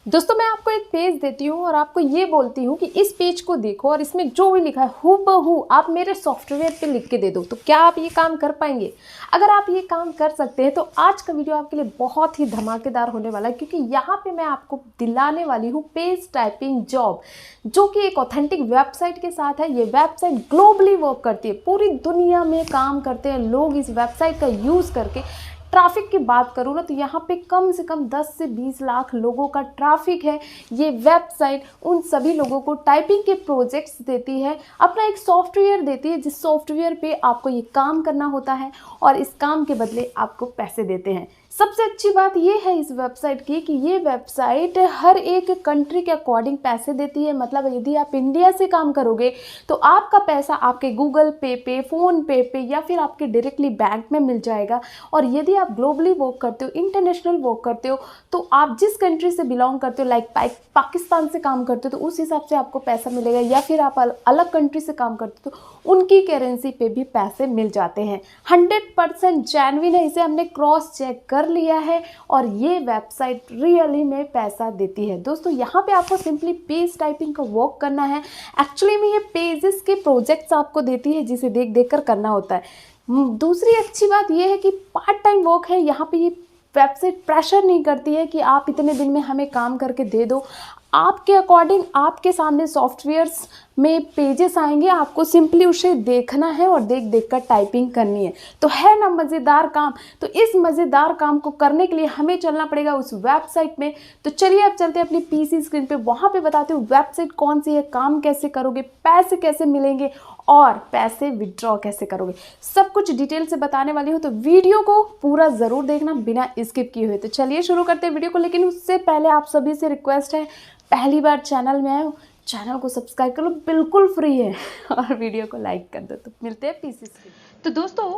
दोस्तों मैं आपको एक पेज देती हूँ और आपको ये बोलती हूँ कि इस पेज को देखो और इसमें जो भी लिखा है हूबहू आप मेरे सॉफ्टवेयर पे लिख के दे दो। तो क्या आप ये काम कर पाएंगे? अगर आप ये काम कर सकते हैं तो आज का वीडियो आपके लिए बहुत ही धमाकेदार होने वाला है, क्योंकि यहाँ पे मैं आपको दिलाने वाली हूँ पेज टाइपिंग जॉब, जो कि एक ऑथेंटिक वेबसाइट के साथ है। ये वेबसाइट ग्लोबली वर्क करती है, पूरी दुनिया में काम करते हैं लोग इस वेबसाइट का यूज़ करके। ट्रैफिक की बात करूँ ना तो यहाँ पे कम से कम 10 से 20 लाख लोगों का ट्रैफिक है। ये वेबसाइट उन सभी लोगों को टाइपिंग के प्रोजेक्ट्स देती है, अपना एक सॉफ्टवेयर देती है जिस सॉफ्टवेयर पे आपको ये काम करना होता है और इस काम के बदले आपको पैसे देते हैं। सबसे अच्छी बात ये है इस वेबसाइट की कि ये वेबसाइट हर एक कंट्री के अकॉर्डिंग पैसे देती है। मतलब यदि आप इंडिया से काम करोगे तो आपका पैसा आपके गूगल पे, फ़ोन पे या फिर आपके डायरेक्टली बैंक में मिल जाएगा। और यदि आप ग्लोबली वर्क करते हो, इंटरनेशनल वर्क करते हो, तो आप जिस कंट्री से बिलोंग करते हो, लाइक पाकिस्तान से काम करते हो तो उस हिसाब से आपको पैसा मिलेगा, या फिर आप अलग कंट्री से काम करते हो तो उनकी करेंसी पे भी पैसे मिल जाते हैं। 100% जेन्युइन है, इसे हमने क्रॉस चेक कर लिया है और ये वेबसाइट रियली में पैसा देती है। दोस्तों यहाँ पे आपको सिंपली पेज टाइपिंग का वर्क करना है। एक्चुअली में ये पेजेस के प्रोजेक्ट्स आपको देती है जिसे देख देख कर करना होता है। दूसरी अच्छी बात ये है कि पार्ट टाइम वर्क है। यहाँ पे ये वेबसाइट प्रेशर नहीं करती है कि आप इतने दिन में हमें काम करके दे दो। आपके अकॉर्डिंग आपके सामने सॉफ्टवेयर्स में पेजेस आएंगे, आपको सिंपली उसे देखना है और देख देख कर टाइपिंग करनी है। तो है ना मज़ेदार काम। तो इस मज़ेदार काम को करने के लिए हमें चलना पड़ेगा उस वेबसाइट में। तो चलिए अब चलते हैं अपनी पीसी स्क्रीन पे, वहाँ पे बताते हूँ वेबसाइट कौन सी है, काम कैसे करोगे, पैसे कैसे मिलेंगे और पैसे विड्रॉ कैसे करोगे, सब कुछ डिटेल से बताने वाली हूँ। तो वीडियो को पूरा ज़रूर देखना बिना स्किप किए हुए। तो चलिए शुरू करते हैं वीडियो को, लेकिन उससे पहले आप सभी से रिक्वेस्ट है, पहली बार चैनल में आए हो चैनल को सब्सक्राइब कर लो, बिल्कुल फ्री है, और वीडियो को लाइक कर दो। तो मिलते हैं पीसी स्क्रीन। तो दोस्तों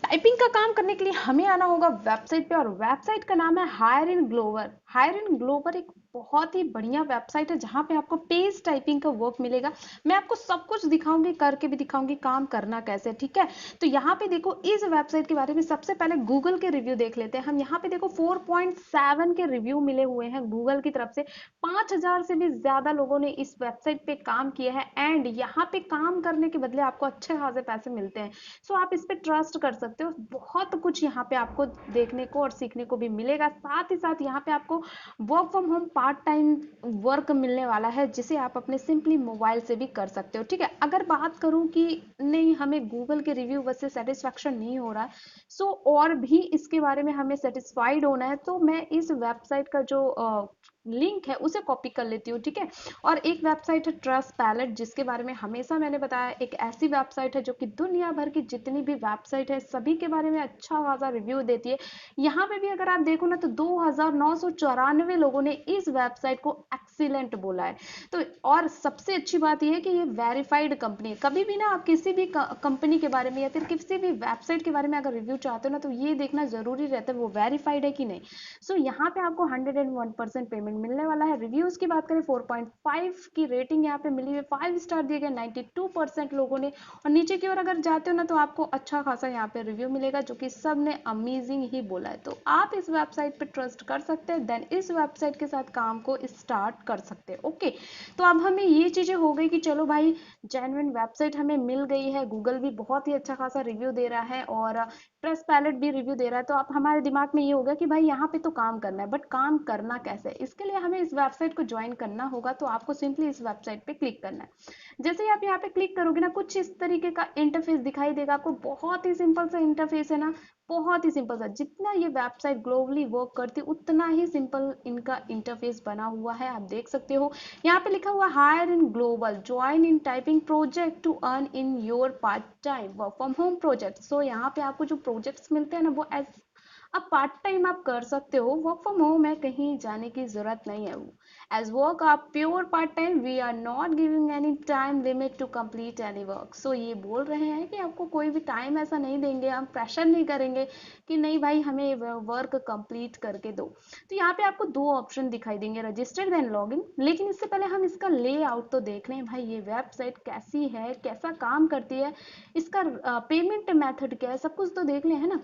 टाइपिंग का काम करने के लिए हमें आना होगा वेबसाइट पे, और वेबसाइट का नाम है hire in glober. Hire in glober एक बहुत ही बढ़िया वेबसाइट है जहाँ पे आपको पेज टाइपिंग का वर्क मिलेगा। मैं आपको सब कुछ दिखाऊंगी, करके भी दिखाऊंगी काम करना कैसे, ठीक है। तो यहाँ पे देखो इस वेबसाइट के बारे में सबसे पहले गूगल के रिव्यू देख लेते हैं हम। यहाँ पे देखो 4.7 के रिव्यू मिले हुए हैं गूगल की तरफ से। 5000 से भी ज्यादा लोगों ने इस वेबसाइट पे काम किया है एंड यहाँ पे काम करने के बदले आपको अच्छे खासे पैसे मिलते हैं। सो आप इस पे ट्रस्ट कर सकते हो। बहुत कुछ यहाँ पे आपको देखने को और सीखने को भी मिलेगा। साथ ही साथ यहाँ पे आपको work from home part time work मिलने वाला है, जिसे आप अपने सिंपली मोबाइल से भी कर सकते हो, ठीक है। अगर बात करूं कि नहीं हमें गूगल के रिव्यू बस से सेटिस्फैक्शन नहीं हो रहा, सो और भी इसके बारे में हमें सेटिस्फाइड होना है, तो मैं इस वेबसाइट का जो लिंक है उसे कॉपी कर लेती हूँ, ठीक है। और एक वेबसाइट है ट्रस्ट पैलेट, जिसके बारे में हमेशा मैंने बताया, एक ऐसी वेबसाइट है जो कि दुनिया भर की जितनी भी वेबसाइट है सभी के बारे में अच्छा खासा रिव्यू देती है। यहाँ पे भी अगर आप देखो ना तो 2994 लोगों ने इस वेबसाइट को एक्सीलेंट बोला है। तो और सबसे अच्छी बात यह है कि ये वेरीफाइड कंपनी है। कभी भी ना आप किसी भी कंपनी के बारे में या फिर किसी भी वेबसाइट के बारे में अगर रिव्यू चाहते हो ना तो ये देखना जरूरी रहता है वो वेरीफाइड है कि नहीं। सो यहाँ पे आपको 101% पेमेंट मिलने वाला है। रिव्यूज की बात करें 4.5 की रेटिंग यहाँ पे मिली हुई, 5 स्टार दिए गए 92% लोगों ने। और नीचे की ओर अगर जाते हो ना तो आपको अच्छा खासा यहाँ पे रिव्यू मिलेगा जो कि सब ने अमेजिंग ही बोला है। तो आप इस वेबसाइट पे ट्रस्ट कर सकते हैं, देन इस वेबसाइट के साथ काम को स्टार्ट कर सकते हैं। ओके, तो अब हमें ये चीजें हो गई कि चलो भाई जेन्युइन वेबसाइट हमें मिल गई है, गूगल भी बहुत ही अच्छा खासा रिव्यू दे रहा है और ट्रस्ट पैलेट भी रिव्यू दे रहा है। तो अब हमारे दिमाग में ये होगा कि भाई यहाँ पे तो काम करना है, बट काम करना कैसे? इसके लिए हमें इस वेबसाइट को ज्वाइन करना होगा। तो आपको सिंपली इस वेबसाइट पे क्लिक करना है। जैसे ही आप यहाँ पे क्लिक करोगे ना कुछ इस तरीके का इंटरफेस दिखाई देगा आपको। बहुत ही सिंपल सा इंटरफेस है ना, बहुत ही सिंपल सा। जितना ये वेबसाइट ग्लोबली वर्क करती है उतना ही सिंपल इनका इंटरफेस बना हुआ है, आप देख सकते हो। यहाँ पे लिखा हुआ hire in global, join in typing project to earn in your part time work from home project. So यहाँ पे आपको जो प्रोजेक्ट्स मिलते हैं ना वो एज अब पार्ट टाइम आप कर सकते हो। वर्क फ्रॉम होम है, कहीं जाने की जरूरत नहीं है। एज वर्क आप pure part time, we are not giving any time limit to complete any work. So ये बोल रहे हैं कि आपको कोई भी टाइम ऐसा नहीं देंगे, हम प्रेशर नहीं करेंगे कि नहीं भाई हमें वर्क कंप्लीट करके दो। तो यहाँ पे आपको दो ऑप्शन दिखाई देंगे, रजिस्टर देन लॉग इन। लेकिन इससे पहले हम इसका लेआउट तो देख लें भाई, ये वेबसाइट कैसी है, कैसा काम करती है, इसका पेमेंट मेथड क्या है, सब कुछ तो देख लें, है ना।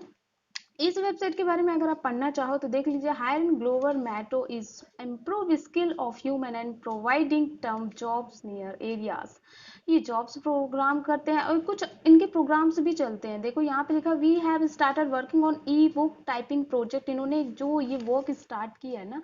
इस वेबसाइट के बारे में अगर आप पढ़ना चाहो तो देख लीजिए। Hire and global motto is improve skill of human and providing term jobs near areas. ये जॉब्स प्रोग्राम करते हैं और कुछ इनके प्रोग्राम्स भी चलते हैं। देखो यहाँ पे लिखा we have started working on e book typing project. इन्होंने जो ये वर्क स्टार्ट किया है ना,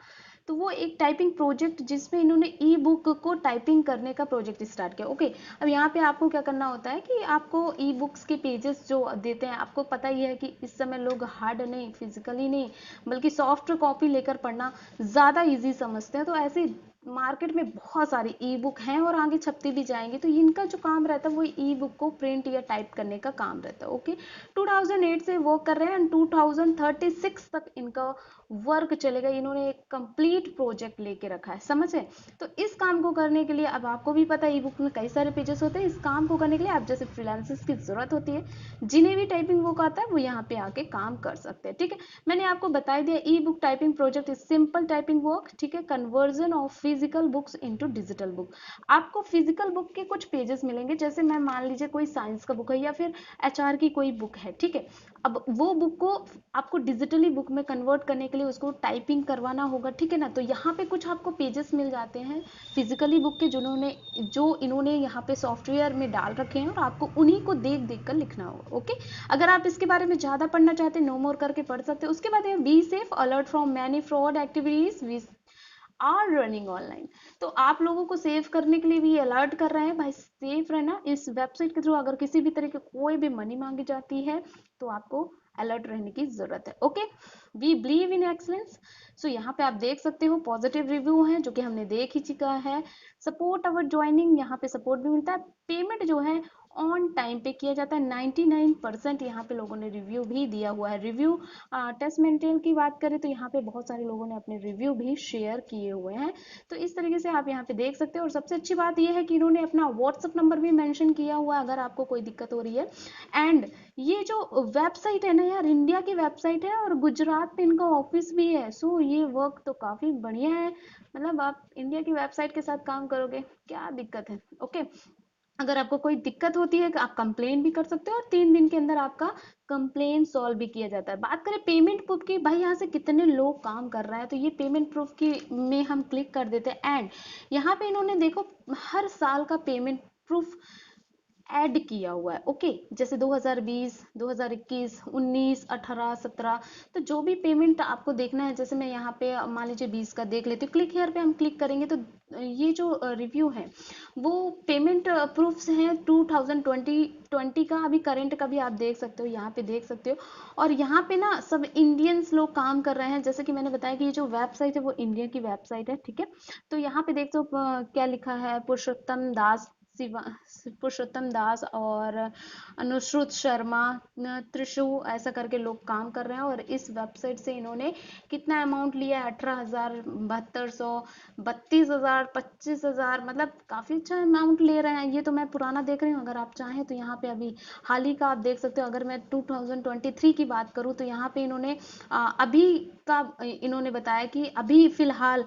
तो वो एक टाइपिंग प्रोजेक्ट जिसमें इन्होंने ई बुक को टाइपिंग करने का प्रोजेक्ट स्टार्ट किया। ओके, अब यहाँ पे आपको क्या करना होता है कि आपको ई बुक्स के पेजेस जो देते हैं, आपको पता ही है कि इस समय लोग हार्ड नहीं, फिजिकली नहीं, बल्कि सॉफ्ट कॉपी लेकर पढ़ना ज़्यादा इजी समझते हैं। तो ऐसे मार्केट में बहुत सारी ई बुक हैं और आगे छपती भी जाएंगी। तो इनका जो काम रहता है वो ई बुक को प्रिंट या टाइप करने का काम रहता है। ओके, 2008 से वर्क कर रहे हैं एंड 2036 तक इनका वर्क चलेगा। इन्होंने एक कंप्लीट प्रोजेक्ट लेके रखा है, समझे। तो इस काम को करने के लिए, अब आपको भी पता है ई बुक में कई सारे पेजेस होते हैं। इस काम को करने के लिए आप जैसे फ्रीलांसर्स की जरूरत होती है, जिन्हें भी टाइपिंग बुक आता है वो यहाँ पे आके काम कर सकते हैं। ठीक है, मैंने आपको बता दिया ई book typing project is simple typing work. ठीक है, conversion of physical books into digital book. आपको फिजिकल बुक के कुछ पेजेस मिलेंगे, जैसे मैं मान लीजिए कोई साइंस का बुक है या फिर एचआर की कोई बुक है। ठीक है, अब वो बुक को आपको डिजिटली बुक में कन्वर्ट करने के लिए उसको टाइपिंग करवाना होगा। ठीक है ना, तो यहाँ पे कुछ आपको पेजेस मिल जाते हैं फिजिकली बुक के, जो इन्होंने यहाँ पे सॉफ्टवेयर में डाल रखे हैं और आपको उन्हीं को देख देख कर लिखना होगा। ओके, अगर आप इसके बारे में ज़्यादा पढ़ना चाहते हैं, नो मोर करके पढ़ सकते हैं। उसके बाद be safe alert from many fraud activities are running online. तो आप लोगों को सेव करने के लिए भी अलर्ट कर रहे हैं, भाई सेफ रहना। इस वेबसाइट के थ्रू अगर किसी भी तरह की कोई भी मनी मांगी जाती है तो आपको अलर्ट रहने की जरूरत है। Okay, we believe in excellence. So यहाँ पे आप देख सकते हो पॉजिटिव रिव्यू है जो कि हमने देख ही चुका है। सपोर्ट अवर ज्वाइनिंग, यहाँ पे सपोर्ट भी मिलता है। पेमेंट जो है ऑन टाइम पे किया जाता है। 99% यहाँ पे लोगों ने रिव्यू भी दिया हुआ है। रिव्यू टेस्ट मेंटेल की बात करें तो यहाँ पे बहुत सारे लोगों ने अपने रिव्यू भी शेयर किए हुए हैं। तो इस तरीके से आप यहाँ पे देख सकते हो। और सबसे अच्छी बात यह है कि इन्होंने अपना व्हाट्सअप नंबर भी मेंशन किया हुआ है अगर आपको कोई दिक्कत हो रही है। एंड ये जो वेबसाइट है ना यार, इंडिया की वेबसाइट है और गुजरात में इनका ऑफिस भी है। सो ये वर्क तो काफ़ी बढ़िया है। मतलब आप इंडिया की वेबसाइट के साथ काम करोगे, क्या दिक्कत है। ओके, अगर आपको कोई दिक्कत होती है आप कंप्लेन भी कर सकते हो और 3 दिन के अंदर आपका कंप्लेन सॉल्व भी किया जाता है। बात करें पेमेंट प्रूफ की, भाई यहाँ से कितने लोग काम कर रहे हैं, तो ये पेमेंट प्रूफ की में हम क्लिक कर देते हैं। एंड यहाँ पे इन्होंने देखो हर साल का पेमेंट प्रूफ ऐड किया हुआ है। ओके, जैसे 2020, 2021, 19, 18, 17, तो जो भी पेमेंट आपको देखना है, जैसे मैं यहाँ पे मान लीजिए 20 का देख लेती हूँ। क्लिक हेयर पे हम क्लिक करेंगे तो ये जो रिव्यू है वो पेमेंट प्रूफ्स हैं 2020 का, अभी करंट का भी आप देख सकते हो, यहाँ पे देख सकते हो। और यहाँ पे ना सब इंडियंस लोग काम कर रहे हैं। जैसे कि मैंने बताया कि ये जो वेबसाइट है वो इंडिया की वेबसाइट है। ठीक है, तो यहाँ पे देख तो क्या लिखा है, पुरुषोत्तम दास शिवा, पुरुषोत्तम दास और अनुश्रुत शर्मा, त्रिशु, ऐसा करके लोग काम कर रहे हैं। और इस वेबसाइट से इन्होंने कितना अमाउंट लिया है, 18,000, 7200, 32,000, 25,000, मतलब काफ़ी अच्छा अमाउंट ले रहे हैं। ये तो मैं पुराना देख रही हूँ, अगर आप चाहें तो यहाँ पे अभी हाल ही का आप देख सकते हो। अगर मैं 2023 की बात करूँ तो यहाँ पे इन्होंने अभी का इन्होंने बताया कि अभी फिलहाल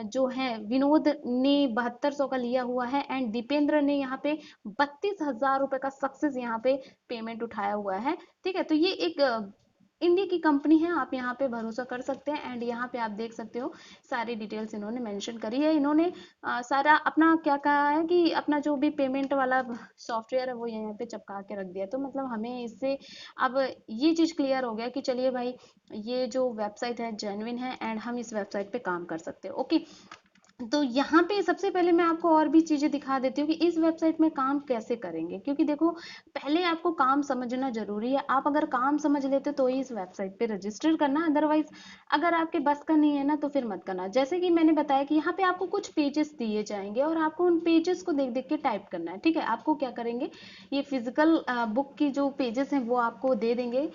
जो है विनोद ने 7200 का लिया हुआ है एंड दीपेंद्र ने यहाँ पे 32,000 रुपए का सक्सेस यहाँ पे पेमेंट उठाया हुआ है। ठीक है, तो ये एक इंडिया की कंपनी है, आप यहाँ पे भरोसा कर सकते हैं। एंड यहाँ पे आप देख सकते हो सारी डिटेल्स इन्होंने मेंशन करी है। इन्होंने सारा अपना क्या कहा है कि अपना जो भी पेमेंट वाला सॉफ्टवेयर है वो यहाँ पे चिपका के रख दिया। तो मतलब हमें इससे अब ये चीज़ क्लियर हो गया कि चलिए भाई ये जो वेबसाइट है जेन्युइन है एंड हम इस वेबसाइट पे काम कर सकते हैं। ओके, तो यहाँ पे सबसे पहले मैं आपको और भी चीज़ें दिखा देती हूँ कि इस वेबसाइट में काम कैसे करेंगे, क्योंकि देखो पहले आपको काम समझना जरूरी है। आप अगर काम समझ लेते तो ही इस वेबसाइट पे रजिस्टर करना, अदरवाइज अगर आपके बस का नहीं है ना तो फिर मत करना। जैसे कि मैंने बताया कि यहाँ पे आपको कुछ पेजेस दिए जाएंगे और आपको उन पेजेस को देख देख के टाइप करना है। ठीक है, आपको क्या करेंगे, ये फिजिकल बुक की जो पेजेस हैं वो आपको दे देंगे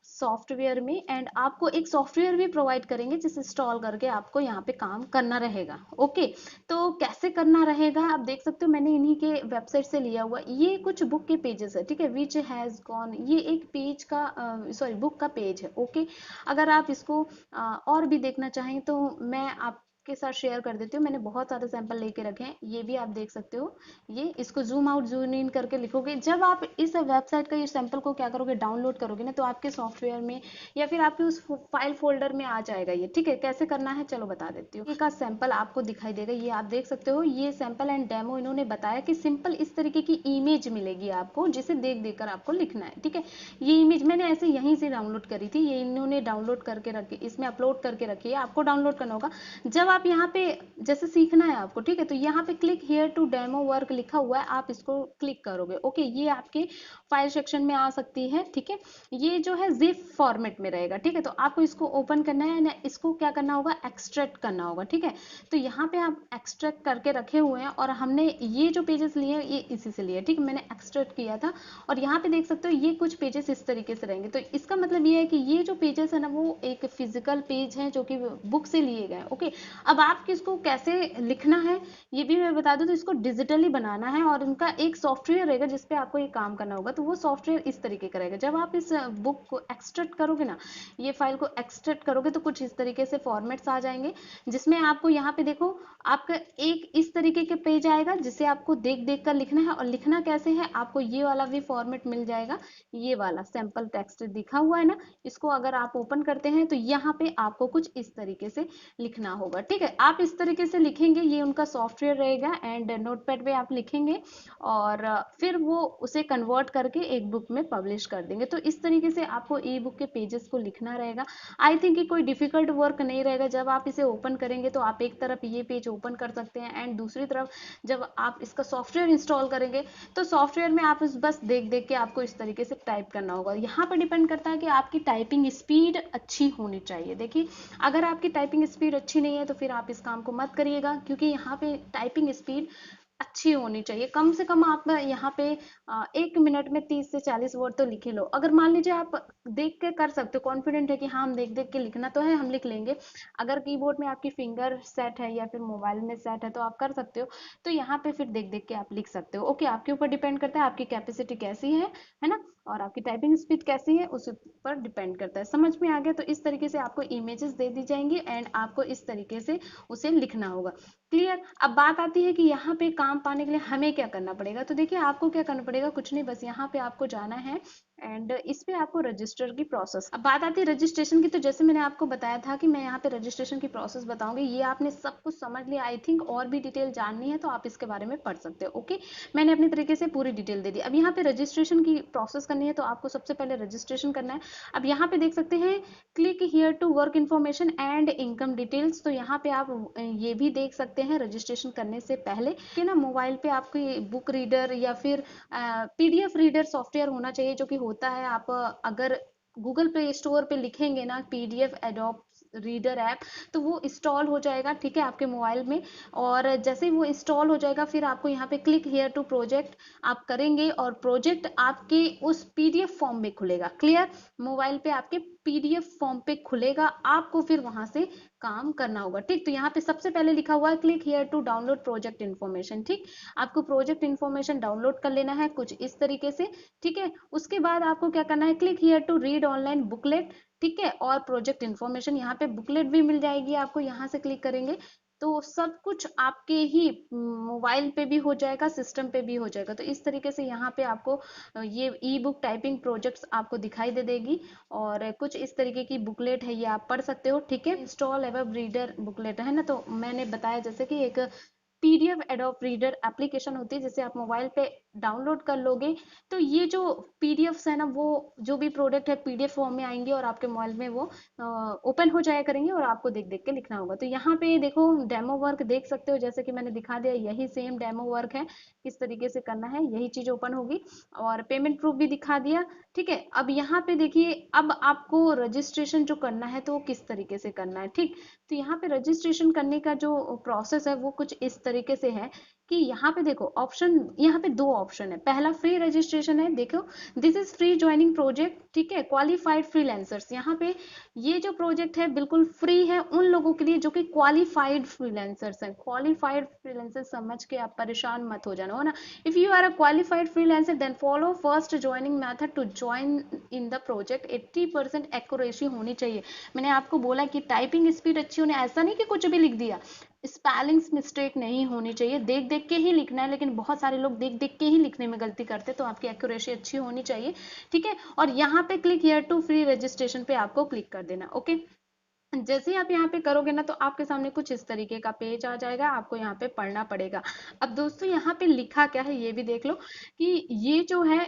सॉफ्टवेयर में। एंड आपको एक सॉफ्टवेयर भी प्रोवाइड करेंगे जिसे इंस्टॉल करके आपको यहाँ पे काम करना रहेगा। ओके, तो कैसे करना रहेगा आप देख सकते हो, मैंने इन्हीं के वेबसाइट से लिया हुआ। ये कुछ बुक के पेजेस है। ठीक है, विच हैज गॉन, ये एक पेज का सॉरी बुक का पेज है। ओके, अगर आप इसको और भी देखना चाहें तो मैं आप के साथ शेयर कर देती हूँ। मैंने बहुत सारे सैंपल लेके रखे हैं, ये भी आप देख सकते हो। ये इसको जूम आउट जूम इन करके लिखोगे। जब आप इस वेबसाइट का ये सैंपल को क्या करोगे, डाउनलोड करोगे ना, तो आपके सॉफ्टवेयर में या फिर आपके उस फाइल फोल्डर में आ जाएगा ये। ठीक है, कैसे करना है चलो बता देती हूँ। का सैंपल आपको दिखाई देगा, ये आप देख सकते हो। ये सैंपल एंड डेमो इन्होंने बताया कि सिंपल इस तरीके की इमेज मिलेगी आपको, जिसे देख देख कर आपको लिखना है। ठीक है, ये इमेज मैंने ऐसे यहीं से डाउनलोड करी थी, ये इन्होंने डाउनलोड करके रखी, इसमें अपलोड करके रखी है, आपको डाउनलोड करना होगा। जब आप यहाँ पे जैसे सीखना है आपको, ठीक है, तो यहाँ पे click here to demo work लिखा हुआ है, आप इसको क्लिक करोगे। ओके, ये आपके फाइल सेक्शन में आ सकती है। ठीक है, ये जो है जिप फॉर्मेट में रहेगा। ठीक है, तो आपको इसको ओपन करना है ना, इसको क्या करना होगा, एक्सट्रैक्ट करना होगा। ठीक है, तो यहाँ पे आप एक्सट्रैक्ट करके रखे हुए हैं, और हमने ये जो पेजेस लिए हैं ये इसी से लिए। ठीक है, मैंने एक्सट्रैक्ट किया था, और यहाँ पे देख सकते हो ये कुछ पेजेस इस तरीके से रहेंगे। तो इसका मतलब ये है कि ये जो पेजेस है ना, वो एक फिजिकल पेज है जो कि बुक से लिए गए। ओके, अब आप किसको कैसे लिखना है ये भी मैं बता दूं। तो इसको डिजिटली बनाना है, और उनका एक सॉफ्टवेयर रहेगा जिसपे आपको ये काम करना होगा। तो वो सॉफ्टवेयर इस तरीके का रहेगा। जब आप इस बुक को एक्सट्रैक्ट करोगे ना, ये फाइल को एक्सट्रैक्ट करोगे, तो कुछ इस तरीके से फॉर्मेट्स आ जाएंगे, जिसमें आपको यहाँ पे देखो आपका एक इस तरीके के पेज आएगा, जिसे आपको देख देख कर लिखना है। और लिखना कैसे है, आपको ये वाला भी फॉर्मेट मिल जाएगा, ये वाला सैंपल टेक्स्ट दिखा हुआ है ना, इसको अगर आप ओपन करते हैं तो यहाँ पे आपको कुछ इस तरीके से लिखना होगा। ठीक है, आप इस तरीके से लिखेंगे, ये उनका सॉफ्टवेयर रहेगा, एंड नोटपैड पे आप लिखेंगे, और फिर वो उसे कन्वर्ट करके एक बुक में पब्लिश कर देंगे। तो इस तरीके से आपको ई बुक के पेजेस को लिखना रहेगा। आई थिंक कि कोई डिफिकल्ट वर्क नहीं रहेगा। जब आप इसे ओपन करेंगे तो आप एक तरफ ये पेज ओपन कर सकते हैं, एंड दूसरी तरफ जब आप इसका सॉफ्टवेयर इंस्टॉल करेंगे तो सॉफ्टवेयर में आप बस देख देख के आपको इस तरीके से टाइप करना होगा। यहाँ पर डिपेंड करता है कि आपकी टाइपिंग स्पीड अच्छी होनी चाहिए। देखिए, अगर आपकी टाइपिंग स्पीड अच्छी नहीं है तो फिर आप इस काम को मत करिएगा, क्योंकि यहाँ पे टाइपिंग स्पीड अच्छी होनी चाहिए। कम से कम आप यहाँ पे 1 मिनट में 30 से 40 वर्ड तो लिखे लो। अगर मान लीजिए आप देख के कर सकते हो, कॉन्फिडेंट है कि हाँ हम देख देख के लिखना तो है, हम लिख लेंगे। अगर कीबोर्ड में आपकी फिंगर सेट है या फिर मोबाइल में सेट है तो आप कर सकते हो। तो यहाँ पे फिर देख देख के आप लिख सकते हो। ओके, आपके ऊपर डिपेंड करता है आपकी कैपेसिटी कैसी है ना, और आपकी टाइपिंग स्पीड कैसी है उस पर डिपेंड करता है। समझ में आ गया? तो इस तरीके से आपको इमेजेस दे दी जाएंगी, एंड आपको इस तरीके से उसे लिखना होगा। क्लियर? अब बात आती है कि यहाँ पे काम पाने के लिए हमें क्या करना पड़ेगा। तो देखिए, आपको क्या करना पड़ेगा, कुछ नहीं, बस यहाँ पे आपको जाना है, एंड इस पे आपको रजिस्टर की प्रोसेस। अब बात आती है रजिस्ट्रेशन की, तो जैसे मैंने आपको बताया था कि मैं यहाँ पे रजिस्ट्रेशन की प्रोसेस बताऊंगी। ये आपने सब कुछ समझ लिया आई थिंक। और भी डिटेल जाननी है तो आप इसके बारे में पढ़ सकते हो। ओके, मैंने अपने तरीके से पूरी डिटेल दे दी। अब यहाँ पे रजिस्ट्रेशन की प्रोसेस करनी है, तो आपको सबसे पहले रजिस्ट्रेशन करना है। अब यहाँ पे देख सकते हैं click here to work information and income details. तो यहाँ पे आप ये भी देख सकते हैं रजिस्ट्रेशन करने से पहले कि ना मोबाइल पे आपको बुक रीडर या फिर पीडीएफ रीडर सॉफ्टवेयर होना चाहिए, जो कि होता है। आप अगर गूगल प्ले स्टोर पे लिखेंगे ना पीडीएफ एडोब रीडर ऐप, तो वो इंस्टॉल हो जाएगा, ठीक है, आपके मोबाइल में। और जैसे ही वो इंस्टॉल हो जाएगा, फिर आपको यहाँ पे क्लिक हियर टू प्रोजेक्ट आप करेंगे, और प्रोजेक्ट आपके उस पीडीएफ फॉर्म में खुलेगा। क्लियर? मोबाइल पे आपके पीडीएफ फॉर्म पे खुलेगा, आपको फिर वहां से काम करना होगा। ठीक, तो यहाँ पे सबसे पहले लिखा हुआ है click here to download project information. ठीक, आपको प्रोजेक्ट इन्फॉर्मेशन डाउनलोड कर लेना है कुछ इस तरीके से। ठीक है, उसके बाद आपको क्या करना है, click here to read online booklet. ठीक है, और प्रोजेक्ट इन्फॉर्मेशन, यहाँ पे बुकलेट भी मिल जाएगी आपको। यहाँ से क्लिक करेंगे तो सब कुछ आपके ही मोबाइल पे भी हो जाएगा, सिस्टम पे भी हो जाएगा। तो इस तरीके से यहाँ पे आपको ये ई बुक टाइपिंग प्रोजेक्ट्स आपको दिखाई दे देगी, और कुछ इस तरीके की बुकलेट है, ये आप पढ़ सकते हो। ठीक है, इंस्टॉल एवब रीडर बुकलेट है ना, तो मैंने बताया जैसे कि एक पीडीएफ एडोब रीडर एप्लीकेशन होती है, जिसे आप मोबाइल पे डाउनलोड कर लोगे। तो ये जो पीडीएफ्स है ना, वो जो भी प्रोडक्ट है पीडीएफ फॉर्म में आएंगे, और आपके मोबाइल में वो ओपन हो जाया करेंगे, और आपको देख देख के लिखना होगा। तो यहाँ पे देखो डेमो वर्क देख सकते हो, जैसे कि मैंने दिखा दिया, यही सेम डेमो वर्क है, किस तरीके से करना है यही चीज ओपन होगी, और पेमेंट प्रूफ भी दिखा दिया। ठीक है, अब यहाँ पे देखिए, अब आपको रजिस्ट्रेशन जो करना है तो वो किस तरीके से करना है। ठीक, तो यहाँ पे रजिस्ट्रेशन करने का जो प्रोसेस है वो कुछ इस तरीके से है कि यहाँ पे देखो ऑप्शन, यहाँ पे दो ऑप्शन है। पहला फ्री रजिस्ट्रेशन है, देखो this is free joining project, ठीक है, क्वालिफाइड फ्रीलांसर्स। यहाँ पे ये जो प्रोजेक्ट है बिल्कुल फ्री है उन लोगों के लिए जो कि क्वालिफाइड फ्रीलांसर्स हैं। क्वालिफाइड फ्रीलांसर समझ के आप परेशान मत हो जाना, हो ना। If you are a qualified freelancer then follow first joining method to join in the project. 80% accuracy होनी चाहिए। मैंने आपको बोला कि टाइपिंग स्पीड अच्छी होनी, ऐसा नहीं कि कुछ भी लिख दिया, स्पेलिंग्स मिस्टेक नहीं होनी चाहिए, देख देख के ही लिखना है। लेकिन बहुत सारे लोग देख देख के ही लिखने में गलती करते हैं, तो आपकी एक्यूरेसी अच्छी होनी चाहिए, ठीक है। और यहाँ पे click here to free registration पे आपको क्लिक कर देना, ओके। जैसे ही आप यहाँ पे करोगे ना तो आपके सामने कुछ इस तरीके का पेज आ जाएगा, आपको यहाँ पे पढ़ना पड़ेगा। अब दोस्तों यहाँ पे लिखा क्या है ये भी देख लो कि ये जो है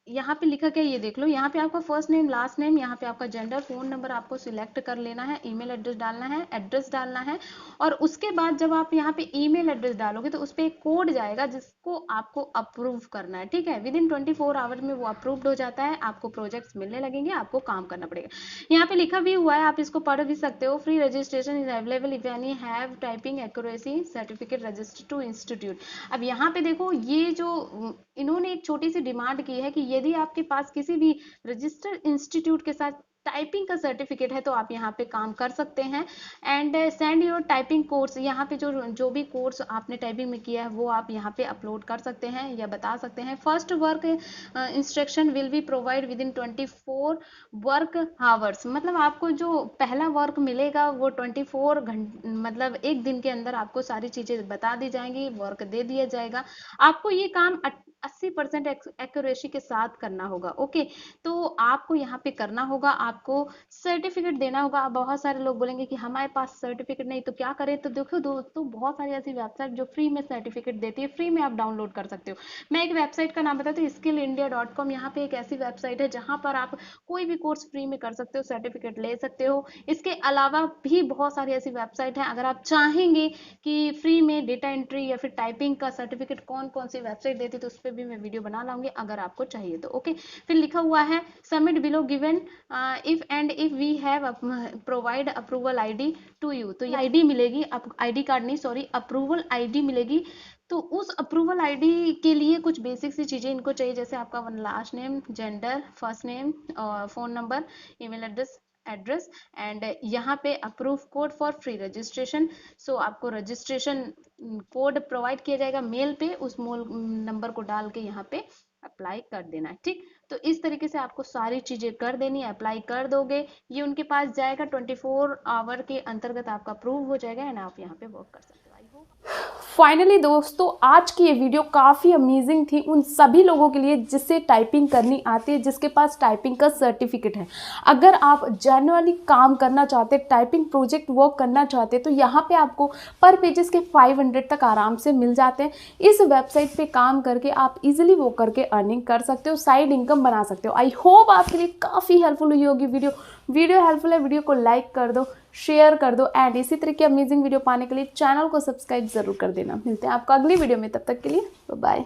यहाँ पे लिखा क्या है ये देख लो। यहाँ पे आपका फर्स्ट नेम लास्ट नेम, यहाँ पे आपका जेंडर, फोन नंबर आपको सिलेक्ट कर लेना है, ईमेल एड्रेस डालना है, एड्रेस डालना है। और उसके बाद जब आप यहाँ पे ईमेल एड्रेस डालोगे तो उस पर एक कोड जाएगा जिसको आपको अप्रूव करना है, ठीक है। विद इन 24 आवर्स में वो अप्रूव्ड हो जाता है, आपको प्रोजेक्ट्स मिलने लगेंगे, आपको काम करना पड़ेगा। यहाँ पे लिखा भी हुआ है, आप इसको पढ़ भी सकते हो। Free registration is available if any have typing accuracy certificate registered to institute. अब यहाँ पे देखो ये जो इन्होंने एक छोटी सी डिमांड की है कि यदि आपके पास किसी भी रजिस्टर्ड इंस्टीट्यूट के साथ टाइपिंग का सर्टिफिकेट है तो आप यहाँ पे काम कर सकते हैं। And send your typing course, यहाँ पे जो जो भी कोर्स आपने टाइपिंग में किया है वो आप यहाँ पे अपलोड कर सकते हैं या बता सकते हैं। First work instruction will be provide with in 24 work hours, मतलब आपको जो पहला वर्क मिलेगा वो 24 घंटे मतलब एक दिन के अंदर आपको सारी चीजें बता दी जाएंगी, वर्क दे दिया जाएगा। आपको ये काम 80% एक्यूरेसी के साथ करना होगा, ओके। तो आपको यहाँ पे करना होगा, आपको सर्टिफिकेट देना होगा। अब बहुत सारे लोग बोलेंगे कि हमारे पास सर्टिफिकेट नहीं तो क्या करें, तो देखो दोस्तों बहुत सारी ऐसी वेबसाइट जो फ्री में सर्टिफिकेट देती है, फ्री में आप डाउनलोड कर सकते हो। मैं एक वेबसाइट का नाम बताती हूँ, skillindia.com। यहाँ पे एक ऐसी वेबसाइट है जहाँ पर आप कोई भी कोर्स फ्री में कर सकते हो, सर्टिफिकेट ले सकते हो। इसके अलावा भी बहुत सारी ऐसी वेबसाइट है, अगर आप चाहेंगे कि फ्री में डेटा एंट्री या फिर टाइपिंग का सर्टिफिकेट कौन कौन सी वेबसाइट देती है तो उस पर भी मैं वीडियो बना लाऊंगी अगर आपको चाहिए तो, ओके। फिर लिखा हुआ है submit below given if we have provide approval ID to you. तो ये आईडी मिलेगी, आईडी कार्ड नहीं सॉरी, अप्रूवल आईडी मिलेगी। तो उस अप्रूवल आईडी के लिए कुछ बेसिक सी चीजें इनको चाहिए, जैसे आपका last name, gender, first name, phone number, email address and यहाँ पे approve code for free registration. So आपको रजिस्ट्रेशन कोड प्रोवाइड किया जाएगा मेल पे, उस मेल नंबर को डाल के यहाँ पे अप्लाई कर देना है, ठीक। तो इस तरीके से आपको सारी चीजें कर देनी है, अप्लाई कर दोगे, ये उनके पास जाएगा, 24 आवर के अंतर्गत आपका अप्रूव हो जाएगा एंड आप यहाँ पे वर्क कर सकते हो। आई होप फाइनली दोस्तों आज की ये वीडियो काफ़ी अमेजिंग थी उन सभी लोगों के लिए जिससे टाइपिंग करनी आती है, जिसके पास टाइपिंग का सर्टिफिकेट है। अगर आप जेन्युइनली काम करना चाहते, टाइपिंग प्रोजेक्ट वर्क करना चाहते, तो यहाँ पे आपको पर पेजेस के 500 तक आराम से मिल जाते हैं। इस वेबसाइट पे काम करके आप इजीली वो करके अर्निंग कर सकते हो, साइड इनकम बना सकते हो। आई होप आपके लिए काफ़ी हेल्पफुल हुई होगी वीडियो हेल्पफुल है, वीडियो को लाइक कर दो, शेयर कर दो एंड इसी तरह की अमेजिंग वीडियो पाने के लिए चैनल को सब्सक्राइब जरूर कर देना। मिलते हैं आपको अगली वीडियो में, तब तक के लिए बाय।